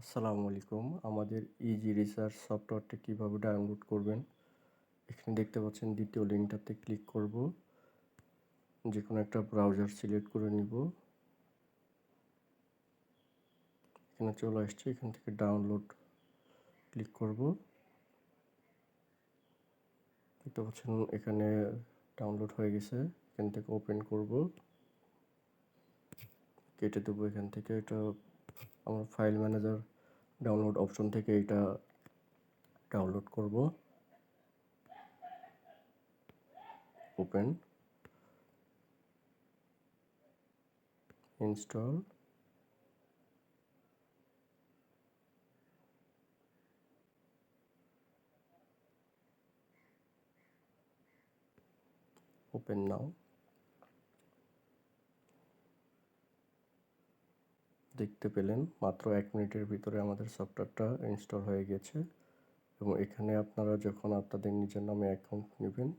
আসসালামু আলাইকুম। আমাদের ইজি রিসার্চ সফটওয়্যারটি কীভাবে ডাউনলোড করবেন, এখানে দেখতে পাচ্ছেন দ্বিতীয় লিঙ্কটাতে ক্লিক করব। যে কোনো একটা ব্রাউজার সিলেক্ট করে নিব। এখানে চলে আসছে, এখান থেকে ডাউনলোড ক্লিক করব। দেখতে পাচ্ছেন এখানে ডাউনলোড হয়ে গেছে। এখান থেকে ওপেন করব, কেটে দেবো এখান থেকে। এটা আমরা ফাইল ম্যানেজার ডাউনলোড অপশন থেকে এটা ডাউনলোড করব। ওপেন, ইনস্টল, ওপেন নাও। দেখতে পেলেন মাত্র 1 মিনিটের ভিতরে আমাদের সফটওয়্যারটা ইনস্টল হয়ে গেছে। এবং এখানে আপনারা যখন আপনাদের নিজের নামে অ্যাকাউন্ট নেবেন,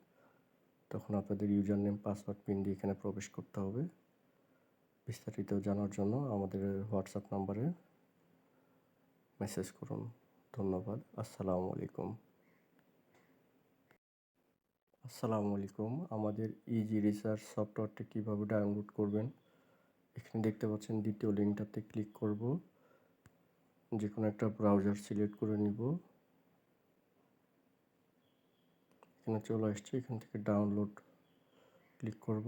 তখন আপনাদের ইউজার নেম, পাসওয়ার্ড, পিন দিয়ে এখানে প্রবেশ করতে হবে। বিস্তারিত জানার জন্য আমাদের হোয়াটসঅ্যাপ নাম্বারে মেসেজ করুন। ধন্যবাদ। আসসালামু আলাইকুম। আমাদের ইজি রিসার্চ সফটওয়্যারটি কীভাবে ডাউনলোড করবেন, এখানে দেখতে পাচ্ছেন দ্বিতীয় লিঙ্কটাতে ক্লিক করব। যে কোনো একটা ব্রাউজার সিলেক্ট করে নিব। এখানে চলে আসছে, এখান থেকে ডাউনলোড ক্লিক করব।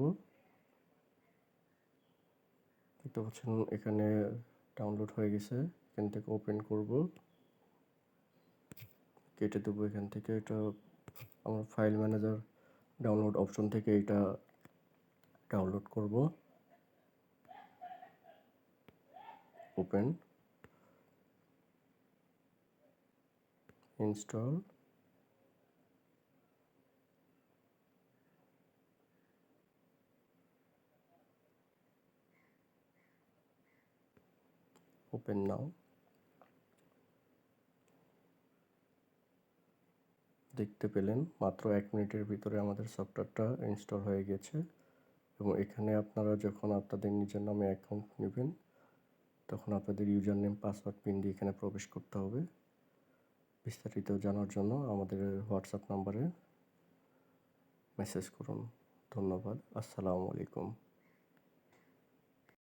দেখতে পাচ্ছেন এখানে ডাউনলোড হয়ে গেছে। এখান থেকে ওপেন করব, কেটে দেবো এখান থেকে। এটা আমরা ফাইল ম্যানেজার ডাউনলোড অপশন থেকে এটা ডাউনলোড করব। ওপেন, ইনস্টল, ওপেন নাও। দেখতে পেলেন মাত্র 1 মিনিটের ভিতরে আমাদের সফটওয়্যারটা ইনস্টল হয়ে গেছে। এবং এখানে আপনারা যখন আপনাদের নিজের নামে অ্যাকাউন্ট নেবেন, তখন আপনাদের ইউজার নেম, পাসওয়ার্ড, পিন দিয়ে এখানে প্রবেশ করতে হবে। বিস্তারিত জানার জন্য আমাদের হোয়াটসঅ্যাপ নাম্বারে মেসেজ করুন। ধন্যবাদ। আসসালামু আলাইকুম।